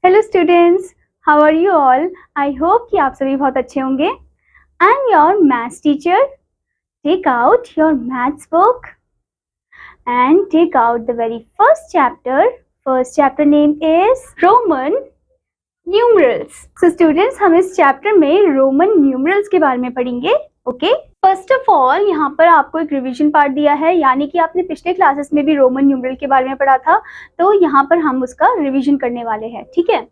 Hello students, how are you all? I hope कि आप सभी बहुत अच्छे होंगे। I am your maths teacher. Take out your maths book and take out the very first chapter. First chapter name is Roman numerals. So students, हम इस chapter में Roman numerals के बारे में पढ़ेंगे। ओके, फर्स्ट ऑफ ऑल यहाँ पर आपको एक रिवीजन पार्ट दिया है, यानी कि आपने पिछले क्लासेस में भी रोमन न्यूमरल के बारे में पढ़ा था, तो यहाँ पर हम उसका रिवीजन करने वाले हैं। ठीक है,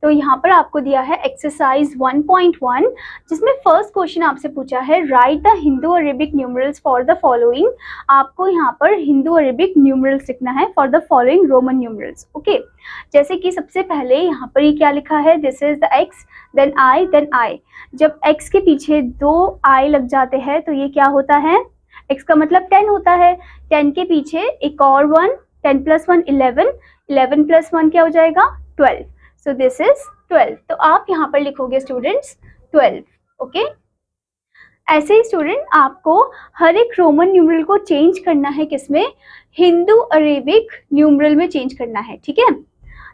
तो यहाँ पर आपको दिया है एक्सरसाइज 1.1, जिसमें फर्स्ट क्वेश्चन आपसे पूछा है right the Hindu Arabic numerals for the following. आपको यहाँ पर हिंदू अरेबिक न्यूमरल्स लिखना है for the following Roman numerals. Okay, जैसे कि सबसे पहले यहाँ पर ये क्या लिखा है, this is the X then I. जब x के पीछे 2 i लग जाते हैं तो ये क्या होता है, x का मतलब 10 होता है, 10 के पीछे एक और 1, 10 + 1 11, 11 + 1 क्या हो जाएगा 12। So this is 12। तो आप यहाँ पर लिखोगे स्टूडेंट्स 12। ओके, ऐसे ही स्टूडेंट आपको हर एक रोमन न्यूमरल को चेंज करना है, किसमें, हिंदू अरेबिक न्यूमरल में चेंज करना है। ठीक है,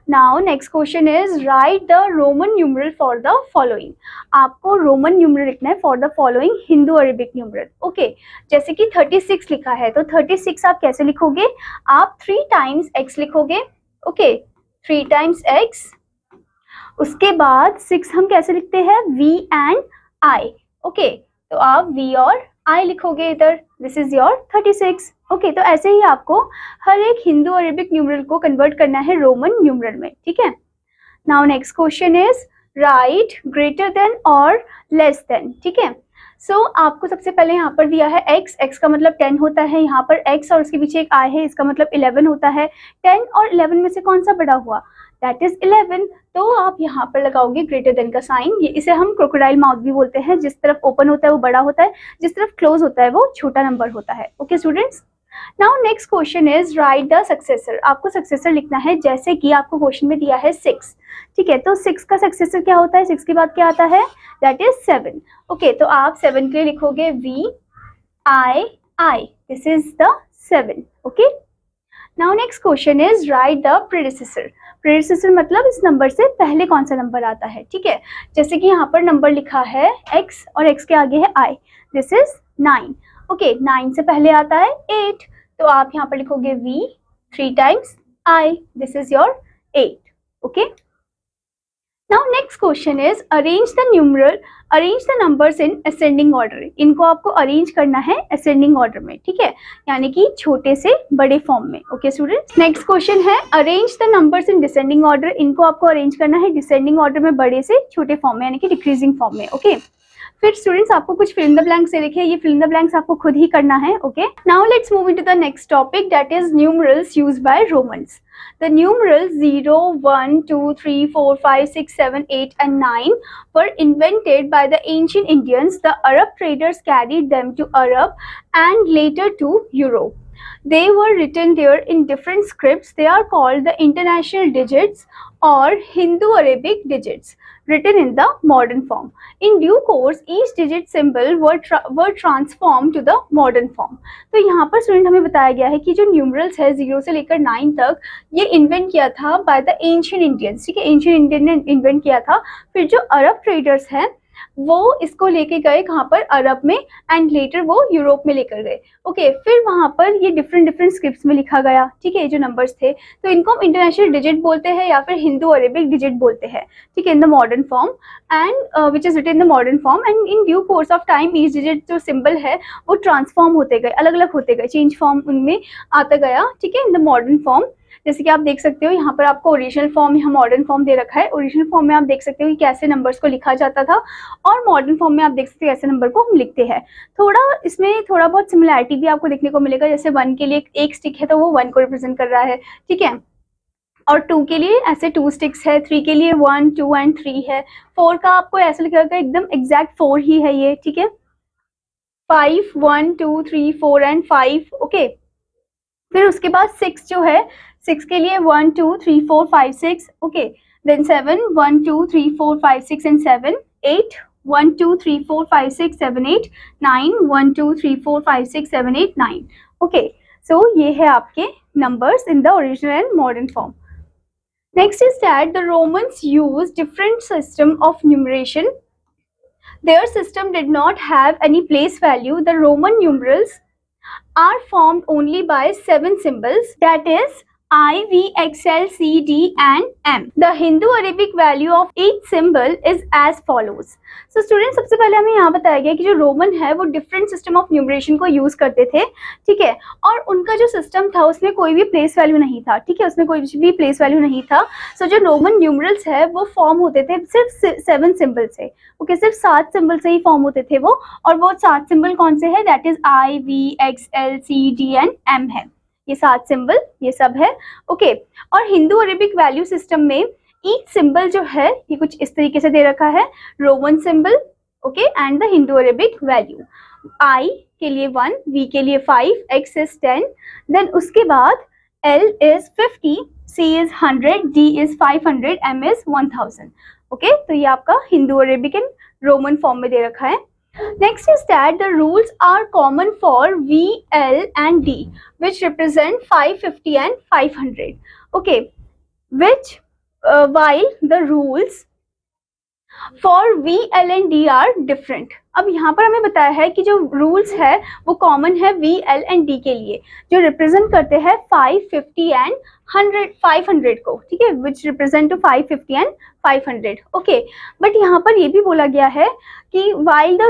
now next question is right the Roman numeral for the following. आपको रोमन न्यूमरल लिखना है for the following Hindu Arabic numeral. Okay, जैसे कि 36 लिखा है तो 36 आप कैसे लिखोगे, आप 3 टाइम्स x लिखोगे। Okay, 3 times x। उसके बाद 6 हम कैसे लिखते हैं, v एंड i। ओके, तो आप v और i लिखोगे इधर, दिस इज योर 36। ओके, तो ऐसे ही आपको हर एक हिंदू अरेबिक न्यूमरल को कन्वर्ट करना है रोमन न्यूमरल में। ठीक है, now next question is right greater than और लेस देन। ठीक है, सो आपको सबसे पहले यहाँ पर दिया है x का मतलब 10 होता है, यहाँ पर x और उसके पीछे एक i है, इसका मतलब 11 होता है। 10 और 11 में से कौन सा बड़ा हुआ, दैट इज 11। तो आप यहाँ पर लगाओगे ग्रेटर देन का साइन। ये इसे हम क्रोकोडाइल माउथ भी बोलते हैं, जिस तरफ ओपन होता है वो बड़ा होता है, जिस तरफ क्लोज होता है वो छोटा नंबर होता है। Okay students, now next question is right the successor. आपको सक्सेसर लिखना है, जैसे कि आपको क्वेश्चन में दिया है 6। ठीक है, तो 6 का सक्सेसर क्या होता है, 6 के बाद क्या आता है, दैट इज 7। ओके, तो आप 7 के लिए लिखोगे v i, this is the 7। Okay, now next question is right the predecessor. Predecessor मतलब इस नंबर से पहले कौन सा नंबर आता है। ठीक है, जैसे कि यहाँ पर नंबर लिखा है x और x के आगे है i, दिस इज 9। ओके, 9 से पहले आता है 8, तो आप यहाँ पर लिखोगे v 3 times i, this is your 8। Okay, now next question is arrange the numbers in ascending order. इनको आपको अरेंज करना है असेंडिंग ऑर्डर में। ठीक है, यानी कि छोटे से बड़े फॉर्म में। ओके स्टूडेंट्स, नेक्स्ट क्वेश्चन है arrange the numbers in descending order. इनको आपको अरेंज करना है डिसेंडिंग ऑर्डर में, बड़े से छोटे फॉर्म में, यानी कि डिक्रीजिंग फॉर्म में। ओके, फिर स्टूडेंट्स आपको कुछ फिल इन द ब्लैंक्स दे रखे हैं, ये फिल इन द ब्लैंक्स आपको खुद ही करना है। Okay, now let's move into the next topic, that is numerals used by Romans. The numerals 0, 1, 2, 3, 4, 5, 6, 7, 8 and 9 were invented by the ancient Indians. The Arab traders carried them to Europe and later to Europe. They were written there in different scripts. They are called the international digits or Hindu-Arabic digits, written in the modern form. In due course, each digit symbol were transformed to the modern form. तो यहाँ पर student हमें बताया गया है कि जो numerals है 0 से लेकर 9 तक, ये इन्वेंट किया था बाय द एंशिएंट इंडियंस। ठीक है, एंशिएंट इंडियन ने इन्वेंट किया था। फिर जो अरब ट्रेडर्स हैं वो इसको लेके गए कहाँ पर, अरब में, एंड लेटर वो यूरोप में लेकर गए। ओके, फिर वहाँ पर ये डिफरेंट स्क्रिप्ट्स में लिखा गया। ठीक है, ये जो नंबर्स थे, तो इनको हम इंटरनेशनल डिजिट बोलते हैं या फिर हिंदू अरेबिक डिजिट बोलते हैं। ठीक है, in the modern form and which is written in the modern form, and in due course of time each digit जो सिंबल है वो ट्रांसफॉर्म होते गए, अलग अलग होते गए, चेंज फॉर्म उनमें आता गया। ठीक है, इन द मॉडर्न फॉर्म, जैसे कि आप देख सकते हो यहाँ पर आपको ओरिजिनल फॉर्म, यहाँ मॉडर्न फॉर्म दे रखा है। ओरिजिनल फॉर्म में आप देख सकते हो कि कैसे नंबर्स को लिखा जाता था, और मॉडर्न फॉर्म में आप देख सकते हो ऐसे नंबर को हम लिखते हैं। इसमें थोड़ा बहुत सिमिलैरिटी भी आपको देखने को मिलेगा, जैसे 1 के लिए एक स्टिक है तो वो 1 को रिप्रेजेंट कर रहा है। ठीक है, और 2 के लिए ऐसे 2 स्टिक्स है, 3 के लिए 1, 2 एंड 3 है। 4 का आपको ऐसे लिखा गया एकदम एग्जैक्ट 4 ही है ये। ठीक है, 5, 1, 2, 3, 4 एंड 5। ओके, फिर उसके बाद 6 जो है, 6 के लिए 1, 2, 3, 4, 5, 6। Okay, then 7, 1, 2, 3, 4, 5, 6 and 7। 8, 1, 2, 3, 4, 5, 6, 7, 8। 9, 1, 2, 3, 4, 5, 6, 7, 8, 9। ओके, सो ये है आपके numbers in the original and modern form. Next is that the Romans used different system of numeration. Their system did not have any place value. The Roman numerals are formed only by 7 symbols, that is I, V, X, L, C, D and M. The Hindu-Arabic value of each symbol is as follows. So students, सबसे पहले हमें यहाँ बताया गया कि जो Roman है वो डिफरेंट सिस्टम ऑफ न्यूमरेशन को यूज करते थे, ठीक है, और उनका जो सिस्टम था उसमें कोई भी प्लेस वैल्यू नहीं था, ठीक है, उसमें कोई भी प्लेस वैल्यू नहीं था. सो जो रोमन न्यूमरल्स है वो फॉर्म होते थे सिर्फ 7 सिंबल से, ओके, सिर्फ 7 सिंबल से ही फॉर्म होते थे वो, और वो 7 सिंबल कौन से है, that is I, V, X, L, C, D and M है. ये 7 सिंबल ये सब है, ओके. और हिंदू अरेबिक वैल्यू सिस्टम में ईच सिंबल जो है ये कुछ इस तरीके से दे रखा है, Roman symbol, okay, and the Hindu Arabic value. I के लिए 1, V के लिए 5, X is 10, देन उसके बाद L is 50, C is 100, D is 500, M is 1000, okay. तो ये आपका Hindu Arabic and Roman form में दे रखा है. Next is that the rules are common for V, L and D, which represent 550 and 500. Okay, which while the rules for V, L and D are different. अब यहाँ पर हमें बताया है कि जो रूल्स है वो कॉमन है V, L and D के लिए, जो रिप्रेजेंट करते हैं 550 एंड 500 को, ठीक है, which represent two 550 and 500, okay. But यहाँ पर ये भी बोला गया है कि while the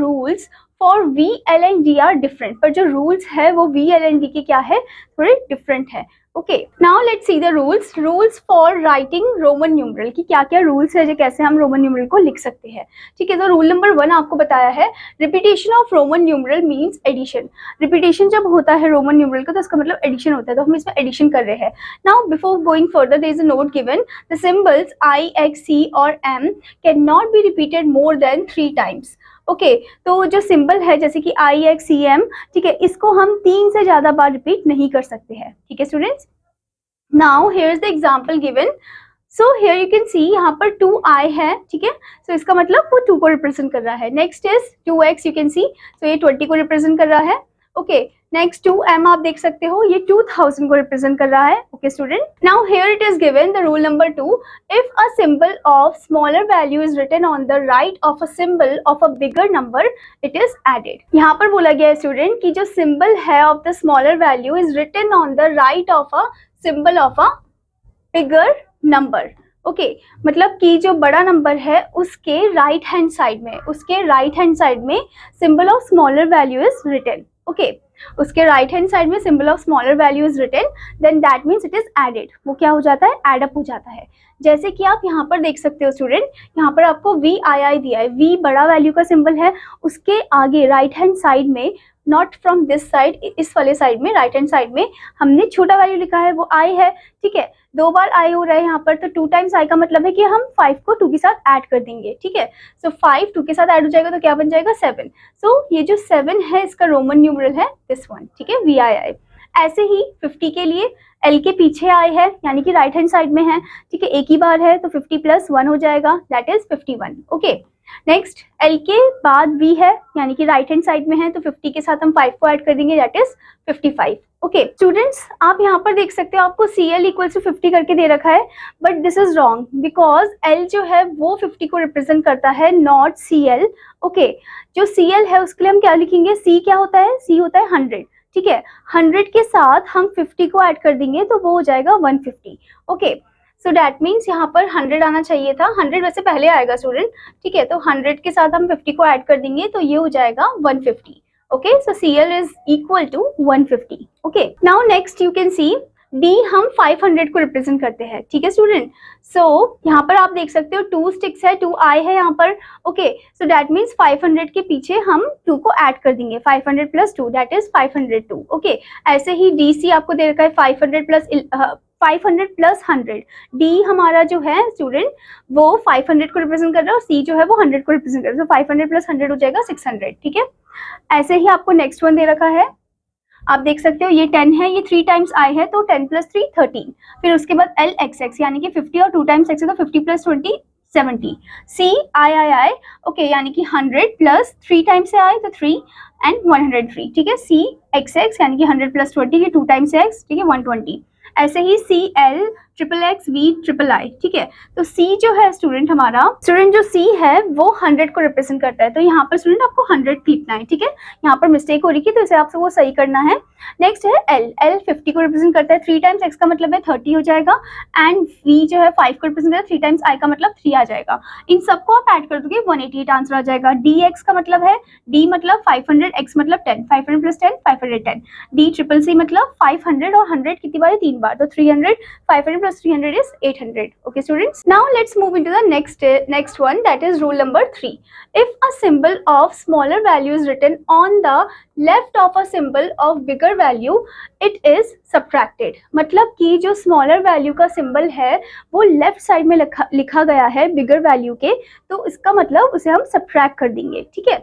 rules for V, L and D are different, पर जो रूल्स है वो V, L and D के क्या है, थोड़े डिफरेंट है, okay. Now let's see the rules for writing Roman numeral, की क्या क्या रूल्स है जो कैसे हम रोमन न्यूमरल को लिख सकते हैं, ठीक है. तो रूल नंबर 1 आपको बताया है, repetition of roman numeral means addition. Repetition जब होता है रोमन न्यूमरल का तो इसका मतलब एडिशन होता है, तो हम इसमें एडिशन कर रहे हैं. Now before going further there is a note given, the symbols I, X, C और M can not be repeated more than 3 times, okay. तो जो सिंबल है जैसे कि I, X, C, M, ठीक है, इसको हम 3 से ज्यादा बार रिपीट नहीं कर सकते हैं, ठीक है students. Now here is the example given. So here you can सी यहाँ पर 2I है, ठीक है, सो इसका मतलब वो 2 को रिप्रेजेंट कर रहा है. Next is 2X, you can see, so ये 20 को रिप्रेजेंट कर रहा है, ओके. नेक्स्ट 2M आप देख सकते हो, ये 2000 को रिप्रेजेंट कर रहा है, okay student. Now here it is given the rule number 2, if a symbol of smaller value is written on the right of a symbol of a bigger number, it is added. यहाँ पर बोला गया है student कि जो symbol है of the smaller value is written on the right of a symbol of a bigger number, okay. मतलब कि जो बड़ा नंबर है उसके राइट हैंड साइड में symbol of smaller value is written, okay. उसके राइट हैंड साइड में symbol of smaller value is written, then that means it is added. वो क्या हो जाता है, एड अप हो जाता है. जैसे कि आप यहाँ पर देख सकते हो स्टूडेंट, यहाँ पर आपको VII दिया है, V बड़ा वैल्यू का सिंबल है, उसके आगे राइट हैंड साइड में, नॉट फ्रॉम दिस साइड, इस वाले साइड में, राइट हैंड साइड में हमने छोटा वैल्यू लिखा है, वो I है, ठीक है. 2 बार I हो रहा है यहाँ पर, तो 2 टाइम्स I का मतलब है कि हम 5 को 2 के साथ ऐड कर देंगे, ठीक है. सो 5 2 के साथ ऐड हो जाएगा तो क्या बन जाएगा, 7. सो ये जो 7 है इसका रोमन न्यूमरल है दिस वन, ठीक है, VII. ऐसे ही 50 के लिए L के पीछे I है, यानी कि राइट हैंड साइड में है, ठीक है, एक ही बार है, तो 50 + 1 हो जाएगा, that is 51, okay. Next L के बाद V है, यानी कि राइट हैंड साइड में है, तो 50 के साथ हम 5 को ऐड कर देंगे, दैट इज 55, ओके. स्टूडेंट्स आप यहाँ पर देख सकते हो, आपको CL = 50 करके दे रखा है, but this is wrong, because L जो है वो 50 को रिप्रेजेंट करता है, नॉट CL, ओके. जो CL है उसके लिए हम क्या लिखेंगे, C क्या होता है, C होता है 100, ठीक है. 100 के साथ हम 50 को ऐड कर देंगे तो वो हो जाएगा 150, ओके. सो दैट मीन्स यहाँ पर 100 आना चाहिए था, 100 वैसे पहले आएगा स्टूडेंट, ठीक है. तो 100 के साथ हम 50 को ऐड कर देंगे तो ये हो जाएगा 150, okay. So CL = 150, okay. Now next you can C D हम 500 को रिप्रेजेंट करते हैं, ठीक है स्टूडेंट. सो यहाँ पर आप देख सकते हो 2 स्टिक्स है, 2I है यहाँ पर, ओके. सो दैट मीन्स 500 के पीछे हम 2 को ऐड कर देंगे, 500 + 2 दैट इज 502, ओके. ऐसे ही DC आपको दे रखा है 500 + 100. D हमारा जो है स्टूडेंट वो 500 को रिप्रेजेंट कर रहा है और C जो है वो 100 को रिप्रेजेंट कर रहा है, तो 500 + 100 हो जाएगा 600, ठीक है. ऐसे ही आपको नेक्स्ट वन दे रखा है, आप देख सकते हो ये 10 है, ये 3 टाइम्स I है, तो 10 + 3 13. फिर उसके बाद LXX यानी कि 50 और 2 टाइम्स X है, तो 50 + 20 70. CII, ओके, यानी कि 100 + 3 टाइम्स से I, तो 3 एंड 103, ठीक है. CXX यानी कि 100 + 20, ये 2 टाइम्स X, ठीक है, 120. ऐसे ही CL triple X V triple I, ठीक है। तो सी जो है स्टूडेंट हमारा, स्टूडेंट जो सी है वो 100 को रिप्रेजेंट करता है, तो यहाँ पर स्टूडेंट आपको 100 लिखना है, ठीक है। यहाँ पर मिस्टेक हो रही थी तो इसे आपसे वो सही करना है। नेक्स्ट है एल, एल 50 को रिप्रेजेंट करता है, 3 टाइम्स एक्स का मतलब है 30 हो जाएगा, एंड वी जो है 5 को रिप्रेजेंट करता है, 3 टाइम्स आई का मतलब 3 आ जाएगा। इन सबको आप ऐड कर दोगे 188 आंसर आ जाएगा। डी एक्स का मतलब है, डी मतलब 500, एक्स मतलब 10, 500 प्लस 10 510, डी ट्रिपल सी मतलब 500 और 100 कितनी बार है, 3 बार, तो 300, 500 plus 300 is 800. Okay, students. Now let's move into the next one, that is rule number 3. If a symbol of smaller value is written on the left of a symbol of bigger value, it is subtracted. मतलब कि जो smaller value का symbol है वो left side में लिखा गया है bigger value के, तो इसका मतलब उसे हम subtract कर देंगे, ठीक है।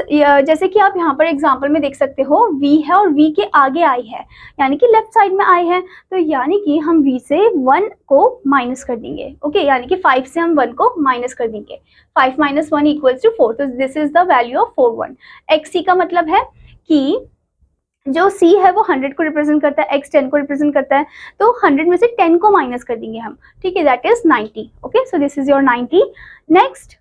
जैसे कि आप यहाँ पर एग्जाम्पल में देख सकते हो, v है और v के आगे i है, यानी कि लेफ्ट साइड में i है, तो यानी कि हम v से 1 को माइनस कर देंगे। ओके, यानी कि 5 से हम 1 को माइनस कर देंगे। 5 - 1 = 4, तो this is the value of 41। xc का मतलब है कि जो c है वो 100 को रिप्रेजेंट करता है, x 10 को रिप्रेजेंट करता है, तो 100 में से 10 को माइनस कर देंगे हम, ठीक है, that is 90। Okay, so this is your 90। Next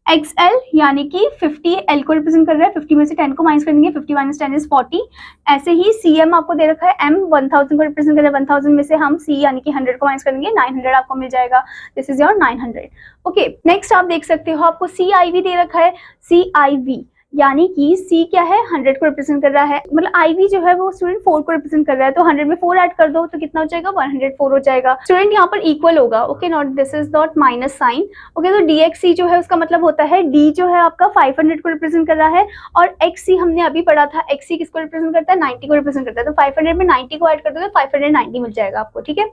XL यानी कि 50 L को रिप्रेजेंट कर रहा है, 50 में से 10 को माइनस कर देंगे, 50 - 10 इज 40। ऐसे ही CM आपको दे रखा है, M 1000 को रिप्रेजेंट कर रहा है, 1000 में से हम C यानी कि 100 को माइनस कर देंगे, 900 आपको मिल जाएगा, this is your 900। Okay, next आप देख सकते हो आपको CIV दे रखा है, CIV यानी कि C क्या है, 100 को रिप्रेजेंट कर रहा है, मतलब IV जो है वो स्टूडेंट 4 को रिप्रेजेंट कर रहा है, तो 100 में 4 ऐड कर दो तो कितना हो जाएगा, 104 हो जाएगा। स्टूडेंट यहाँ पर इक्वल होगा, okay, not, this is not minus sign. Okay, तो DXC जो है उसका मतलब होता है, D जो है आपका 500 को रिप्रेजेंट कर रहा है, और XC हमने अभी पढ़ा था, XC किसको रिप्रेजेंट करता है, 90 को रिप्रेजेंट करता है, तो 500 में 90 को ऐड कर दोगे 590 मिल जाएगा आपको, ठीक है।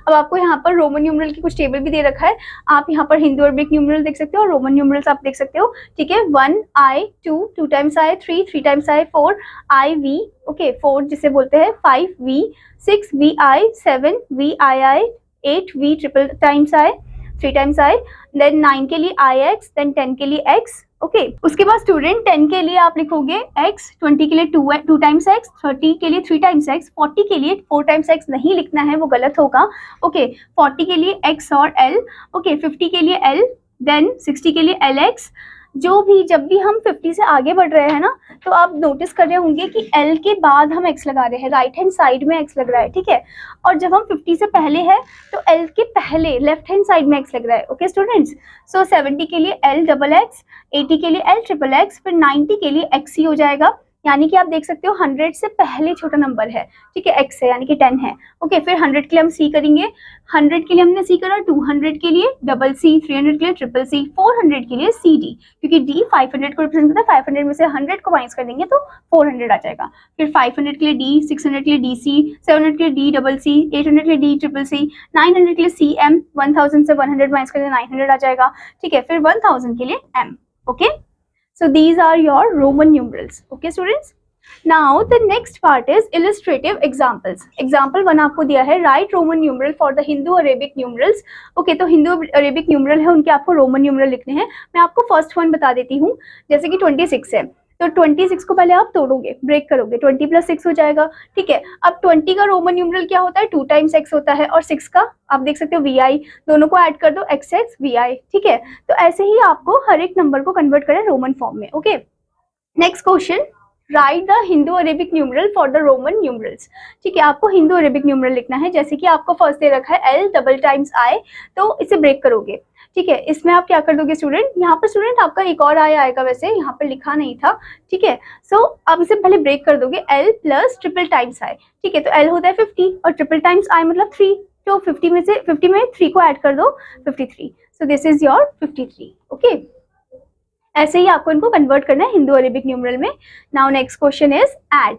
अब आपको यहाँ पर रोमन न्यूमरल की कुछ टेबल भी दे रखा है, आप यहाँ पर हिंदू अरबिक न्यूमरल देख सकते हो और रोमन न्यूमरल्स आप देख सकते हो, ठीक है। 1I 2, 2 times I 3, 3 times I 4, IV, okay 4 जिसे बोलते हैं, 5V, 6VI, 7VII, 8V triple times I, 3 times I, then 9 के लिए IX, देन 10 के लिए X, ओके। उसके बाद स्टूडेंट 10 के लिए आप लिखोगे x, 20 के लिए 2 टाइम्स x, 30 के लिए 3 टाइम्स x, 40 के लिए 4 टाइम्स x नहीं लिखना है, वो गलत होगा, ओके। 40 के लिए x और l, ओके, 50 के लिए l, देन 60 के लिए lx। जो भी जब भी हम 50 से आगे बढ़ रहे हैं ना, तो आप नोटिस कर रहे होंगे कि L के बाद हम x लगा रहे हैं, राइट हैंड साइड में x लग रहा है, ठीक है। और जब हम 50 से पहले हैं तो L के पहले लेफ्ट हैंड साइड में x लग रहा है, ओके स्टूडेंट्स। सो 70 के लिए L डबल x, 80 के लिए L ट्रिपल x, फिर 90 के लिए XC हो जाएगा, यानी कि आप देख सकते हो 100 से पहले छोटा नंबर है, ठीक है, x है यानी कि 10 है, ओके। फिर 100 के लिए हम C करेंगे, 100 के लिए हमने C करा, 200 के लिए डबल C, 300 के लिए ट्रिपल C, 400 के लिए CD, क्योंकि D 500 को रिप्रेजेंट करता है, 500 में से 100 को माइनस कर देंगे तो 400 आ जाएगा। फिर 500 के लिए D, 600 के लिए DC, 700 के लिए D डबल C, 800 के लिए D ट्रिपल C, 900 के लिए CM, 1000 से 100 माइनस कर देंगे 900 आ जाएगा, ठीक है। फिर 1000 के लिए M, okay. So these are your Roman numerals, okay students. Now the next part is illustrative examples. Example 1 आपको दिया है, write Roman numeral for the Hindu Arabic numerals. Okay, तो Hindu Arabic numeral है, उनके आपको Roman numeral लिखने हैं। मैं आपको फर्स्ट वन बता देती हूँ, जैसे कि 26 है, तो 26 को पहले आप तोड़ोगे, ब्रेक करोगे, 20 + 6 हो जाएगा, ठीक है। अब 20 का रोमन न्यूमरल क्या होता है, 2 टाइम्स x होता है, और 6 का आप देख सकते हो VI, दोनों को ऐड कर दो XX VI, ठीक है। तो ऐसे ही आपको हर एक नंबर को कन्वर्ट करें रोमन फॉर्म में, okay. Next question, right the Hindu Arabic numeral for the Roman numerals, ठीक है। आपको हिंदू अरेबिक न्यूमरल लिखना है, जैसे कि आपको फर्स्ट दे रखा है L डबल टाइम्स I, तो इसे ब्रेक करोगे, ठीक है। इसमें आप क्या कर दोगे स्टूडेंट, यहाँ पर स्टूडेंट आपका एक और आएगा, वैसे यहाँ पर लिखा नहीं था, ठीक है। सो आप इसे पहले ब्रेक कर दोगे, L plus triple times I, ठीक है। तो L होता है 50 और ट्रिपल टाइम्स I मतलब 3, तो 50 में 3 को ऐड कर दो, 53, so this is your 53, okay. ऐसे ही आपको इनको कन्वर्ट करना है हिंदू अरेबिक न्यूमरल में। Now next question is add,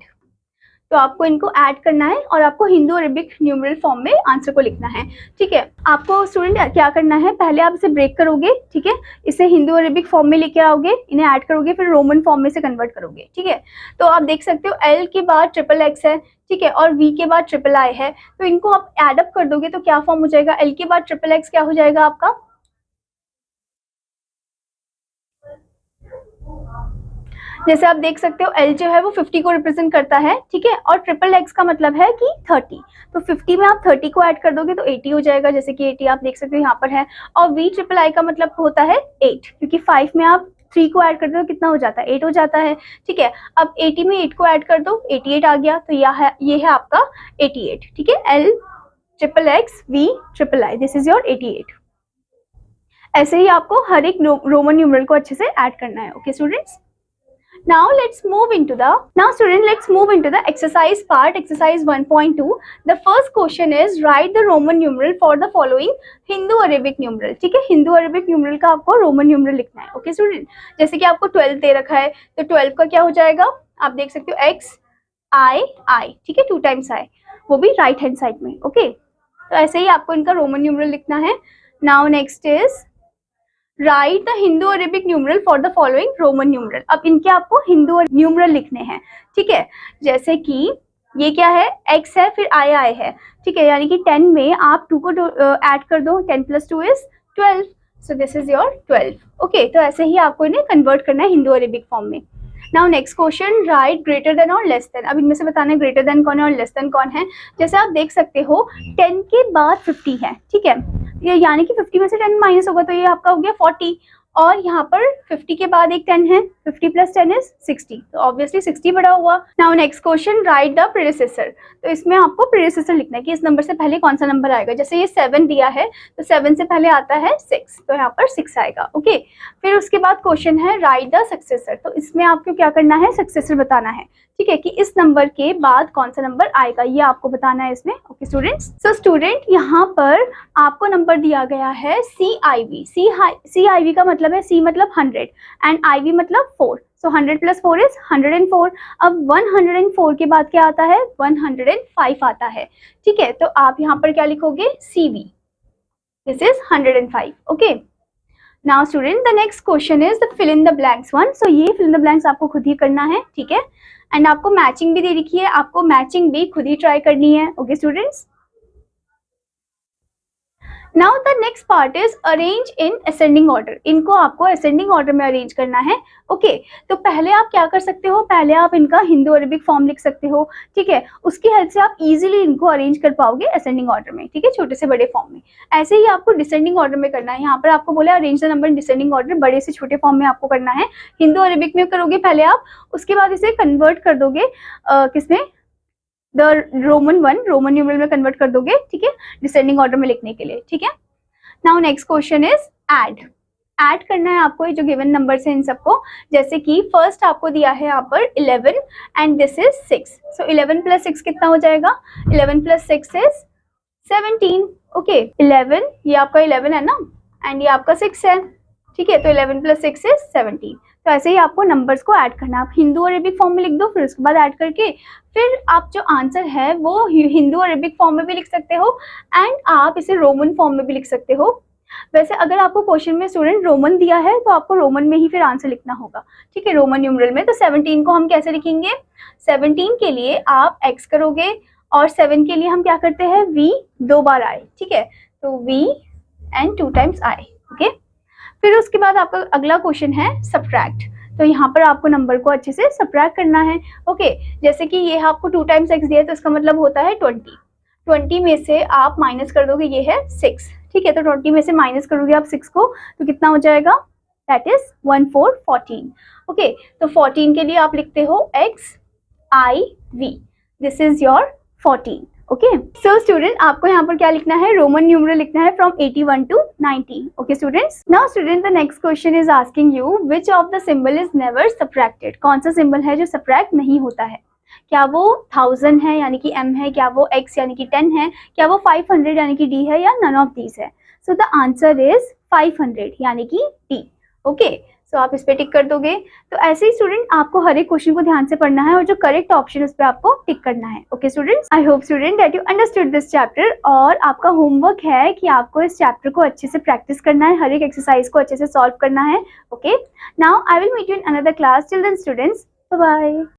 तो आपको इनको ऐड करना है और आपको हिंदू अरेबिक न्यूमरल फॉर्म में आंसर को लिखना है, ठीक है। आपको स्टूडेंट क्या करना है, पहले आप इसे ब्रेक करोगे, ठीक है, इसे हिंदू अरेबिक फॉर्म में लेके आओगे, इन्हें ऐड करोगे, फिर रोमन फॉर्म में से कन्वर्ट करोगे, ठीक है। तो आप देख सकते हो L के बाद ट्रिपल x है, ठीक है, और V के बाद ट्रिपल I है, तो इनको आप एड अप कर दोगे तो क्या फॉर्म हो जाएगा, L के बाद ट्रिपल x क्या हो जाएगा आपका, जैसे आप देख सकते हो L जो है वो 50 को रिप्रेजेंट करता है, ठीक है, और ट्रिपल एक्स का मतलब है कि 30, तो 50 में आप 30 को ऐड कर दोगे तो 80 हो जाएगा, जैसे कि 80 आप देख सकते हो यहाँ पर है। और V ट्रिपल आई का मतलब होता है 8, क्योंकि 5 में आप 3 को ऐड कर दो तो कितना हो जाता है, 8 हो जाता है, ठीक है। अब 80 में 8 को ऐड कर दो, 88 आ गया, तो ये है आपका 88, ठीक है। L triple x V triple I, this is your 88। ऐसे ही आपको हर एक रोमन न्यूमरल को अच्छे से ऐड करना है। Okay students, now let's move into the exercise part, exercise 1.2. the first question is write the roman numeral for the following hindu arabic numeral, ठीक है। हिंदू अरेबिक न्यूमरल का आपको रोमन न्यूमरल लिखना है। ओके स्टूडेंट, जैसे कि आपको 12 दे रखा है, तो 12 का क्या हो जाएगा, आप देख सकते हो x I, ठीक है, 2 टाइम्स I, वो भी राइट हैंड साइड में। ओके, तो ऐसे ही आपको इनका रोमन न्यूमरल लिखना है। Now next is right the Hindu Arabic numeral for the following Roman numeral. अब इनके आपको हिंदू न्यूमरल लिखने हैं, ठीक है। जैसे कि ये क्या है, x है, फिर I है, ठीक है, यानी कि 10 में आप 2 को ऐड कर दो, 10 + 2 = 12, so this is your 12। Okay, तो ऐसे ही आपको इन्हें कन्वर्ट करना है हिंदू अरेबिक फॉर्म में। Now next question, right greater than और लेस देन। अब इनमें से बताना है ग्रेटर देन कौन है और लेस देन कौन है। जैसे आप देख सकते हो 10 के बाद 50 है, ठीक है, ये यानी कि 50 में से 10 माइनस होगा तो ये आपका हो गया 40, और यहाँ पर 50 के बाद एक 10 है, 50 + 10 = 60, तो ऑब्वियसली 60 बड़ा हुआ। Now next question, right the predecessor. तो इसमें आपको प्रेडिसेसर लिखना है कि इस नंबर से पहले कौन सा नंबर आएगा। जैसे ये 7 दिया है, तो 7 से पहले आता है 6, तो यहाँ पर 6 आएगा। ओके, फिर उसके बाद क्वेश्चन है राइट द सक्सेसर। तो इसमें आपको क्या करना है, सक्सेसर बताना है, ठीक है, कि इस नंबर के बाद कौन सा नंबर आएगा, ये आपको बताना है इसमें। ओके स्टूडेंट्स, सो स्टूडेंट यहाँ पर आपको नंबर दिया गया है CIV। CIV का मतलब है C मतलब 100 एंड IV मतलब 4, सो 100 + 4 = 104। अब 104 के बाद क्या आता है, 105 आता है, ठीक है, तो आप यहाँ पर क्या लिखोगे, CV, this is 105। Okay, now student the next question is the fill in the blanks one. So ये फिल इन द ब्लैंक्स आपको खुद ही करना है, ठीक है, एंड आपको मैचिंग भी दे रखी है, आपको मैचिंग भी खुद ही ट्राई करनी है। Okay students, now the next part is arrange in ascending order. इनको आपको असेंडिंग ऑर्डर में अरेंज करना है। ओके, तो पहले आप क्या कर सकते हो, पहले आप इनका हिंदू अरेबिक फॉर्म लिख सकते हो, ठीक है, उसकी हेल्प से आप इजीली इनको अरेंज कर पाओगे असेंडिंग ऑर्डर में, ठीक है, छोटे से बड़े फॉर्म में। ऐसे ही आपको डिसेंडिंग ऑर्डर में करना है। यहाँ पर आपको बोला arrange the number in descending order, बड़े से छोटे फॉर्म में आपको करना है। हिंदू अरेबिक में करोगे पहले आप, उसके बाद इसे कन्वर्ट कर दोगे किसमें, द रोमन न्यूमरल में कन्वर्ट कर दोगे, ठीक है, डिसेंडिंग ऑर्डर में लिखने के लिए, ठीक है। Now next question is add करना है आपको ये जो गिवन नंबर्स हैं इन सबको। जैसे कि फर्स्ट आपको दिया है यहाँ पर 11 एंड दिस इज 6, सो 11 + 6 कितना हो जाएगा, 11 + 6 = 17। ओके, 11 ये आपका 11 है ना, एंड ये आपका 6 है, ठीक है, तो 11 + 6 = 17। तो ऐसे ही आपको नंबर्स को ऐड करना है। आप हिंदू अरेबिक फॉर्म में लिख दो, फिर उसके बाद ऐड करके फिर आप जो आंसर है वो हिंदू अरेबिक फॉर्म में भी लिख सकते हो एंड आप इसे रोमन फॉर्म में भी लिख सकते हो। वैसे अगर आपको क्वेश्चन में स्टूडेंट रोमन दिया है तो आपको रोमन में ही फिर आंसर लिखना होगा, ठीक है, रोमन न्यूमरल में। तो 17 को हम कैसे लिखेंगे, 17 के लिए आप x करोगे और 7 के लिए हम क्या करते हैं, v 2 बार I, ठीक है, तो v and 2 times I। Okay, फिर उसके बाद आपका अगला क्वेश्चन है सब्ट्रैक्ट। तो यहाँ पर आपको नंबर को अच्छे से सब्ट्रैक्ट करना है। ओके, जैसे कि ये आपको 2 टाइम्स x दिया है तो इसका मतलब होता है 20 में से आप माइनस कर दोगे, ये है 6, ठीक है, तो 20 में से माइनस करोगे आप 6 को तो कितना हो जाएगा, दैट इज 14। ओके, तो 14 के लिए आप लिखते हो XIV, this is your 14। Okay, so student आपको यहाँ पर क्या लिखना है, रोमन न्यूमरल लिखना है from 81 to 90। Okay students, now student the next question is asking you which of the symbol is never subtracted. कौन सा सिंबल है जो सब्ट्रैक्ट नहीं होता है, क्या वो 1000 है यानी कि M है, क्या वो X यानी कि 10 है, क्या वो 500 यानी कि D है, या नन ऑफ दीज है। सो द आंसर इज 500 यानी कि D। ओके, सो आप इस पे टिक कर दोगे। तो ऐसे ही स्टूडेंट आपको हर एक क्वेश्चन को ध्यान से पढ़ना है और जो करेक्ट ऑप्शन है उस पर आपको टिक करना है। Okay students, I hope student that you understood this chapter. और आपका होमवर्क है कि आपको इस चैप्टर को अच्छे से प्रैक्टिस करना है, हर एक एक्सरसाइज को अच्छे से सॉल्व करना है। Okay, now I will meet you in another class, till then students, bye bye.